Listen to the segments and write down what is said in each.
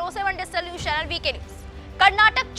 24/7 digital news channel VK news. Karnataka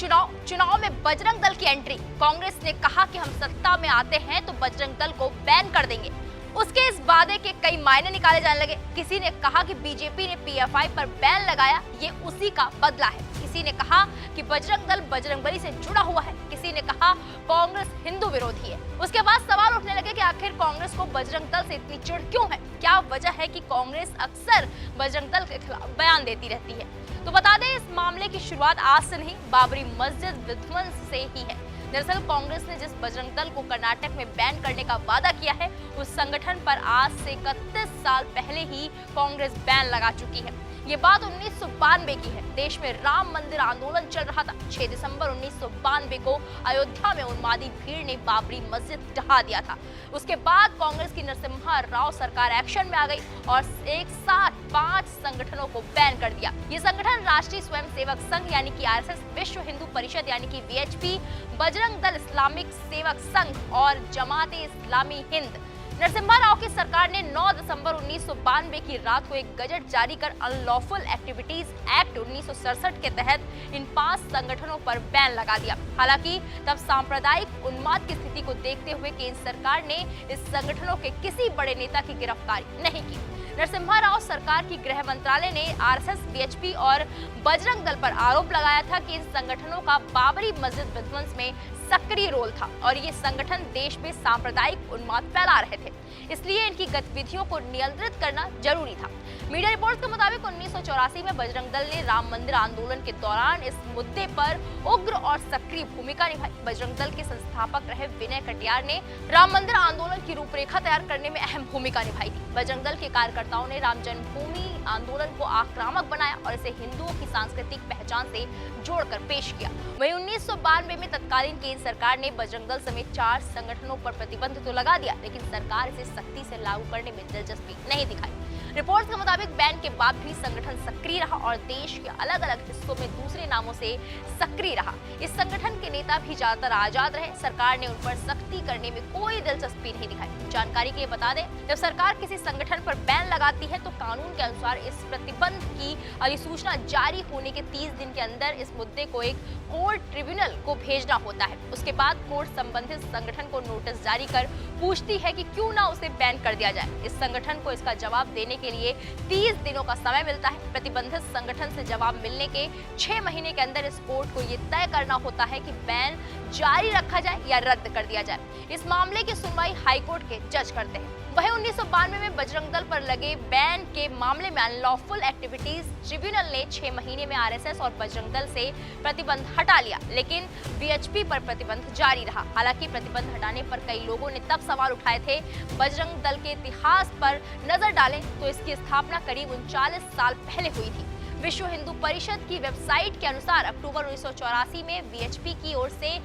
चुनाव में बजरंग दल की एंट्री। कांग्रेस ने कहा कि हम सत्ता में आते हैं तो बजरंग दल को बैन कर देंगे। उसके इस वादे के कई मायने निकाले जाने लगे। किसी ने कहा कि बीजेपी ने पीएफआई पर बैन लगाया, ये उसी का बदला है। किसी ने कहा कि बजरंग दल बजरंगबली से जुड़ा हुआ है। किसी ने कहा कांग्रेस हिंदू विरोधी है। उसके बाद सवाल उठने लगे कि आखिर कांग्रेस को बजरंग दल से इतनी चिढ़ क्यों है? क्या वजह है कि कांग्रेस अक्सर बजरंग दल के खिलाफ बयान देती रहती है? तो बता दें, इस मामले की शुरुआत आज से नहीं, बाबरी मस्जिद विध्वंस से ही है। दरअसल कांग्रेस ने जिस बजरंग दल को कर्नाटक में बैन करने का वादा किया है, उस संगठन पर आज से 31 साल पहले ही कांग्रेस बैन लगा चुकी है। ये बात 1992 की है। देश में राम मंदिर आंदोलन चल रहा था। 6 दिसंबर 1992 को अयोध्या में उन्मादी भीड़ ने बाबरी मस्जिद ढहा दिया था। उसके बाद कांग्रेस की नरसिम्हा राव सरकार एक्शन में आ गई और एक साथ 5 संगठनों को बैन कर दिया। ये संगठन राष्ट्रीय स्वयंसेवक संघ यानी कि आरएसएस, विश्व हिंदू परिषद यानी कि वीएचपी, बजरंग दल इस्लामिक सेवक संघ और जमाते इस्लामी हिंद। नरसिम्हा राव की सरकार ने 9 दिसंबर 1992 की रात को एक गजट जारी कर अनलॉफुल एक्टिविटीज एक्ट 1967 के तहत इन 5 संगठनों पर बैन लगा दिया। हालांकि तब सांप्रदायिक उन्माद की स्थिति को देखते हुए केंद्र सरकार ने इस संगठनों के किसी बड़े नेता की गिरफ्तारी नहीं की। नरसिम्हा राव सरकार की गृह मंत्रालय ने आरएसएस, वीएचपी और बजरंग दल पर आरोप लगाया था कि इन संगठनों का बाबरी मस्जिद विध्वंस में सक्रिय रोल था और ये संगठन देश में सांप्रदायिक उन्माद फैला रहे थे, इसलिए इनकी गतिविधियों को नियंत्रित करना जरूरी था। मीडिया रिपोर्ट्स के मुताबिक 1984 में बजरंग दल ने राम मंदिर आंदोलन के दौरान इस मुद्दे पर उग्र और सक्रिय भूमिका निभाई। बजरंग दल के संस्थापक रहे विनय कटियार ने राम मंदिर आंदोलन की रूपरेखा तैयार करने में अहम भूमिका निभाई थी। बजरंग दल के कार्यकर्ताओं ने राम जन्मभूमि आंदोलन को आक्रामक बनाया और इसे हिंदुओं की सांस्कृतिक पहचान से जोड़कर पेश किया। वहीं 1992 में तत्कालीन केंद्र सरकार ने बजरंग दल समेत 4 संगठनों पर प्रतिबंध तो लगा दिया, लेकिन सरकार इसे सख्ती से लागू करने में दिलचस्पी नहीं दिखाई। रिपोर्ट्स के मुताबिक बैन के बाद भी संगठन सक्रिय रहा और देश के अलग अलग हिस्सों में दूसरे नामों से सक्रिय रहा। इस संगठन के नेता भी ज्यादातर आजाद रहे। सरकार ने उन पर सख्ती करने में कोई दिलचस्पी नहीं दिखाई। जानकारी के लिए बता दें, जब सरकार किसी संगठन पर बैन लगाती है तो कानून के अनुसार इस प्रतिबंध की अधिसूचना जारी होने के 30 दिन के अंदर इस मुद्दे को एक कोर्ट ट्रिब्यूनल को भेजना होता है। उसके बाद कोर्ट संबंधित संगठन को नोटिस जारी कर पूछती है कि क्यों ना उसे बैन कर दिया जाए। इस संगठन को इसका जवाब देने के लिए 30 दिनों का समय मिलता है। प्रतिबंधित संगठन से जवाब मिलने के 6 महीने के अंदर इस कोर्ट को ये तय करना होता है कि बैन जारी रखा जाए या रद्द कर दिया जाए। इस मामले की सुनवाई हाईकोर्ट के जज करते हैं। वहीं 1992 में बजरंग दल पर लगे बैन के मामले में अनलॉफुल एक्टिविटीज ट्रिब्यूनल ने 6 महीने में आरएसएस और बजरंग दल से प्रतिबंध हटा लिया, लेकिन वीएचपी पर प्रतिबंध जारी रहा। हालांकि प्रतिबंध हटाने पर कई लोगों ने तब सवाल उठाए थे। बजरंग दल के इतिहास पर नजर डालें तो इसकी स्थापना करीब 39 साल पहले हुई थी। विश्व हिंदू परिषद की वेबसाइट के अनुसार अक्टूबर 1984 में वीएचपी की ओर से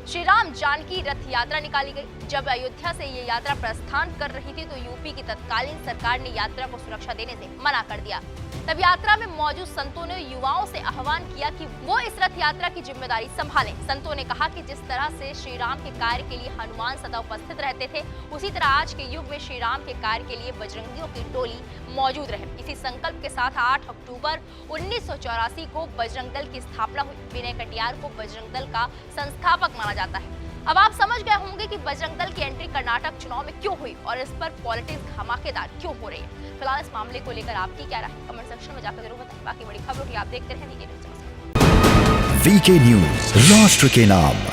श्री राम जानकी रथ यात्रा निकाली गई। जब अयोध्या से ये यात्रा प्रस्थान कर रही थी तो यूपी की तत्कालीन सरकार ने यात्रा को सुरक्षा देने से मना कर दिया। तब यात्रा में मौजूद संतों ने युवाओं से आह्वान किया कि वो इस रथ यात्रा की जिम्मेदारी संभालें। संतों ने कहा कि जिस तरह से श्री राम के कार्य के लिए हनुमान सदा उपस्थित रहते थे, उसी तरह आज के युग में श्री राम के कार्य के लिए बजरंगियों की टोली मौजूद रहे। इसी संकल्प के साथ 8 अक्टूबर 1984 को बजरंग दल की स्थापना हुई। विनय कटियार को बजरंग दल का संस्थापक माना जाता है। अब आप समझ गए होंगे कि बजरंग दल की एंट्री कर्नाटक चुनाव में क्यों हुई और इस पर पॉलिटिक्स धमाकेदार क्यों हो रही है। फिलहाल इस मामले को लेकर आपकी क्या राय है, कमेंट सेक्शन में जाकर जरूर बताएं। बाकी बड़ी खबरों की आप देखते रहें वीके न्यूज। वीके न्यूज, राष्ट्र के नाम।